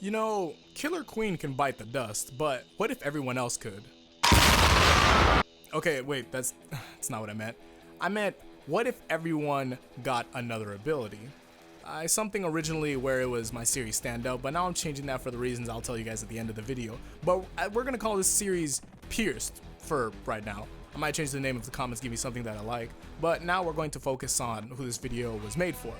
You know, Killer Queen can bite the dust, but what if everyone else could? Okay, wait, that's not what I meant. I meant, what if everyone got another ability? Something originally where it was my series standout, but now I'm changing that for the reasons I'll tell you guys at the end of the video. But we're gonna call this series Pierced for right now. I might change the name if the comments give me something that I like, but now we're going to focus on who this video was made for.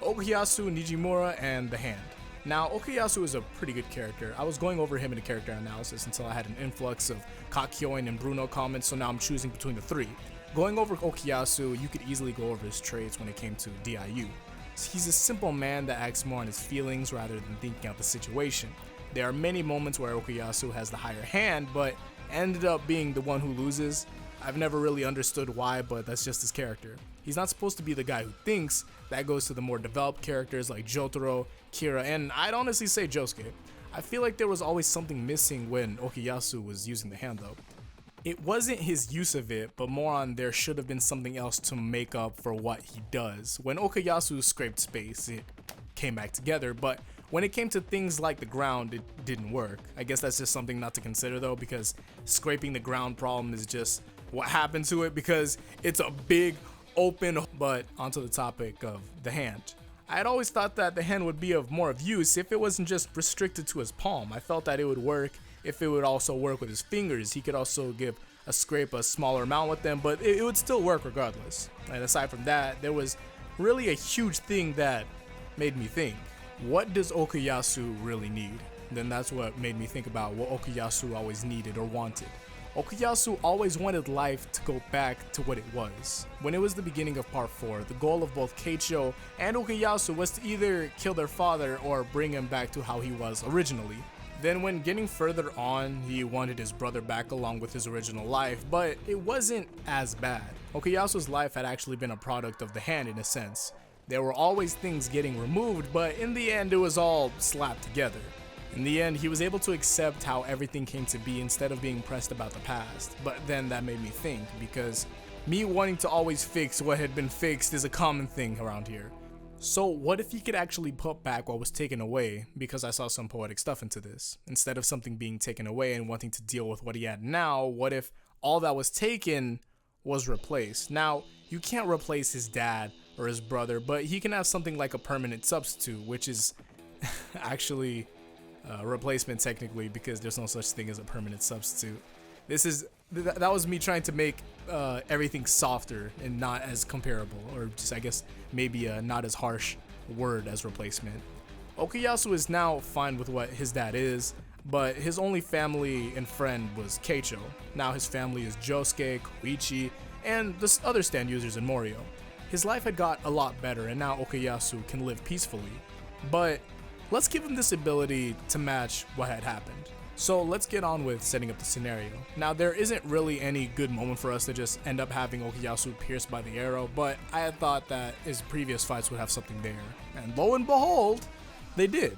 Okuyasu, Nijimura, and the Hand. Now, Okuyasu is a pretty good character. I was going over him in a character analysis until I had an influx of Kakyoin and Bruno comments, so now I'm choosing between the three. Going over Okuyasu, you could easily go over his traits when it came to DIU. He's a simple man that acts more on his feelings rather than thinking out the situation. There are many moments where Okuyasu has the higher hand, but ended up being the one who loses. I've never really understood why, but that's just his character. He's not supposed to be the guy who thinks. That goes to the more developed characters like Jotaro, Kira, and I'd honestly say Josuke. I feel like there was always something missing when Okuyasu was using the hand though. It wasn't his use of it, but more on there should have been something else to make up for what he does. When Okuyasu scraped space, it came back together, but when it came to things like the ground, it didn't work. I guess that's just something not to consider though, because scraping the ground problem is just what happened to it because it's a big open. But onto the topic of the hand. I had always thought that the hand would be of more of use if it wasn't just restricted to his palm. I felt that it would work if it would also work with his fingers. He could also give a scrape a smaller amount with them, but it would still work regardless. And aside from that, there was really a huge thing that made me think, what does Okuyasu really need? Then that's what made me think about what Okuyasu always needed or wanted. Okuyasu always wanted life to go back to what it was. When it was the beginning of part 4, the goal of both Keicho and Okuyasu was to either kill their father or bring him back to how he was originally. Then when getting further on, he wanted his brother back along with his original life, but it wasn't as bad. Okuyasu's life had actually been a product of the hand in a sense. There were always things getting removed, but in the end it was all slapped together. In the end, he was able to accept how everything came to be instead of being pressed about the past. But then that made me think, because me wanting to always fix what had been fixed is a common thing around here. So what if he could actually put back what was taken away? Because I saw some poetic stuff into this. Instead of something being taken away and wanting to deal with what he had now, what if all that was taken was replaced? Now, you can't replace his dad or his brother, but he can have something like a permanent substitute, which is actually a replacement technically, because there's no such thing as a permanent substitute. That was me trying to make everything softer and not as comparable, or just I guess maybe a not as harsh word as replacement. Okuyasu is now fine with what his dad is, but his only family and friend was Keicho. Now his family is Josuke, Koichi, and the other stand users in Morio. His life had got a lot better, and now Okuyasu can live peacefully. But let's give him this ability to match what had happened. So let's get on with setting up the scenario. Now there isn't really any good moment for us to just end up having Okuyasu pierced by the arrow, but I had thought that his previous fights would have something there. And lo and behold, they did.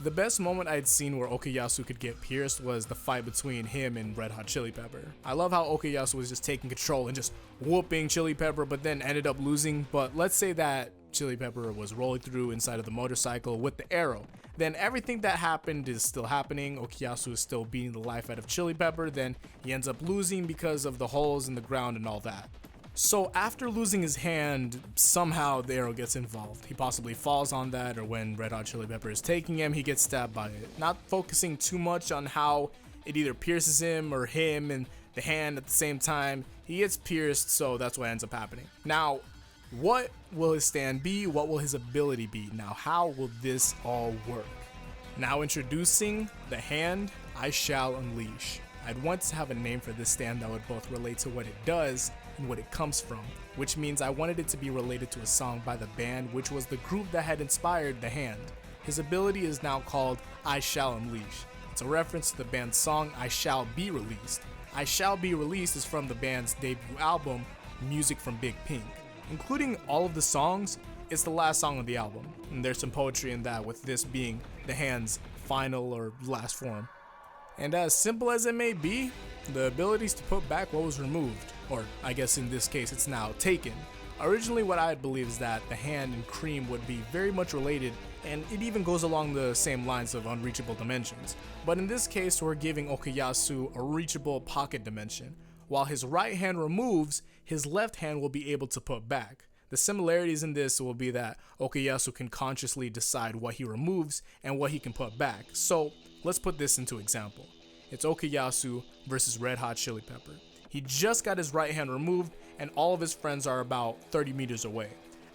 The best moment I'd seen where Okuyasu could get pierced was the fight between him and Red Hot Chili Pepper. I love how Okuyasu was just taking control and just whooping Chili Pepper, but then ended up losing. But let's say that Chili Pepper was rolling through inside of the motorcycle with the arrow. Then everything that happened is still happening. Okuyasu is still beating the life out of Chili Pepper. Then he ends up losing because of the holes in the ground and all that. So after losing his hand, somehow the arrow gets involved. He possibly falls on that, or when Red Hot Chili Pepper is taking him, he gets stabbed by it. Not focusing too much on how it either pierces him or him and the hand at the same time. He gets pierced, so that's what ends up happening. Now, what will his stand be? What will his ability be? Now, how will this all work? Now introducing the Hand I Shall Unleash. I'd want to have a name for this stand that would both relate to what it does and what it comes from, which means I wanted it to be related to a song by the band, which was the group that had inspired the Hand. His ability is now called I Shall Unleash. It's a reference to the band's song I Shall Be Released. I Shall Be Released is from the band's debut album, Music from Big Pink. Including all of the songs, it's the last song on the album, and there's some poetry in that, with this being the Hand's final or last form. And as simple as it may be, the abilities to put back what was removed, or I guess in this case it's now taken, Originally, what I believe is that the hand and cream would be very much related, and it even goes along the same lines of unreachable dimensions. But in this case, we're giving Okuyasu a reachable pocket dimension. While his right hand removes, his left hand will be able to put back. The similarities in this will be that Okuyasu can consciously decide what he removes and what he can put back. So let's put this into example. It's Okuyasu versus Red Hot Chili Pepper. He just got his right hand removed and all of his friends are about 30 meters away.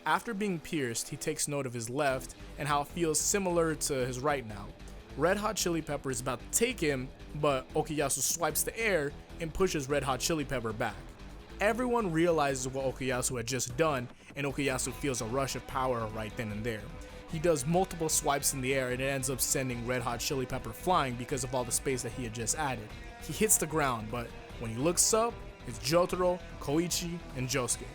After being pierced, he takes note of his left and how it feels similar to his right now. Red Hot Chili Pepper is about to take him, but Okuyasu swipes the air and pushes Red Hot Chili Pepper back. Everyone realizes what Okuyasu had just done, and Okuyasu feels a rush of power right then and there. He does multiple swipes in the air and it ends up sending Red Hot Chili Pepper flying because of all the space that he had just added. He hits the ground, but when he looks up, it's Jotaro, Koichi, and Josuke.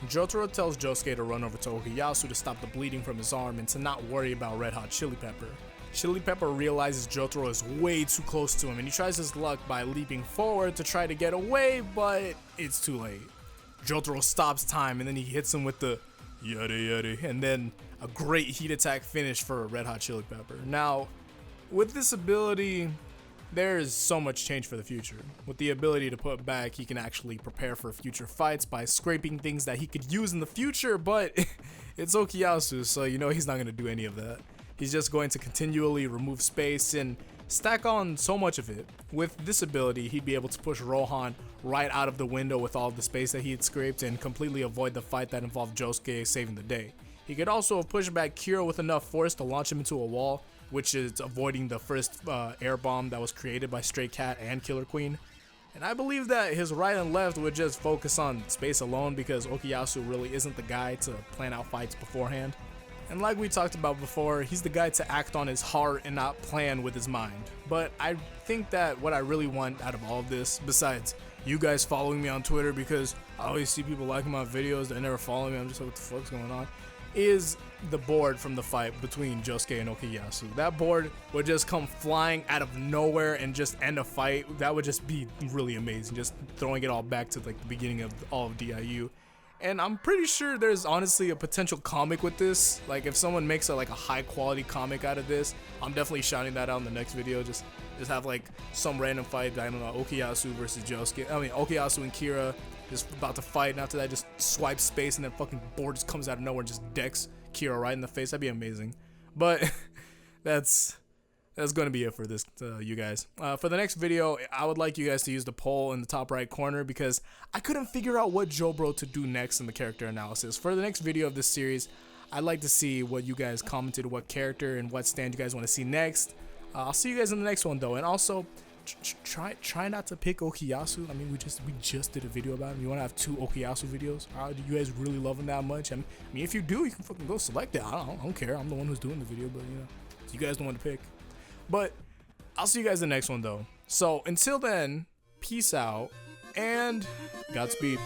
Jotaro tells Josuke to run over to Okuyasu to stop the bleeding from his arm and to not worry about Red Hot Chili Pepper. Chili Pepper realizes Jotaro is way too close to him and he tries his luck by leaping forward to try to get away, but it's too late. Jotaro stops time and then he hits him with the yada yada, and then a great heat attack finish for Red Hot Chili Pepper. Now, with this ability, there is so much change for the future. With the ability to put back, he can actually prepare for future fights by scraping things that he could use in the future, but it's Okuyasu, so you know he's not going to do any of that. He's just going to continually remove space and stack on so much of it. With this ability, he'd be able to push Rohan right out of the window with all the space that he had scraped and completely avoid the fight that involved Josuke saving the day. He could also push back Kira with enough force to launch him into a wall, which is avoiding the first air bomb that was created by Stray Cat and Killer Queen. And I believe that his right and left would just focus on space alone because Okuyasu really isn't the guy to plan out fights beforehand. And like we talked about before, he's the guy to act on his heart and not plan with his mind. But I think that what I really want out of all of this, besides you guys following me on Twitter, because I always see people liking my videos, they never follow me, I'm just like, what the fuck's going on? Is the board from the fight between Josuke and Okuyasu. That board would just come flying out of nowhere and just end a fight. That would just be really amazing, just throwing it all back to like the beginning of all of DIU. And I'm pretty sure there's honestly a potential comic with this. Like if someone makes a high quality comic out of this, I'm definitely shouting that out in the next video. Just have like some random fight, I don't know, Okuyasu versus Josuke. I mean Okuyasu and Kira just about to fight, and after that just swipe space and then fucking board just comes out of nowhere and just decks Kira right in the face. That'd be amazing. But that's going to be it for this, you guys. For the next video, I would like you guys to use the poll in the top right corner because I couldn't figure out what Jobro to do next in the character analysis. For the next video of this series, I'd like to see what you guys commented, what character and what stand you guys want to see next. I'll see you guys in the next one though, and also try not to pick Okuyasu. I mean, we just did a video about him. You want to have 2 Okuyasu videos? Do you guys really love him that much? I mean, if you do, you can fucking go select it. I don't care. I'm the one who's doing the video, but you know, you guys don't want to pick. But I'll see you guys in the next one though. So until then, peace out and Godspeed.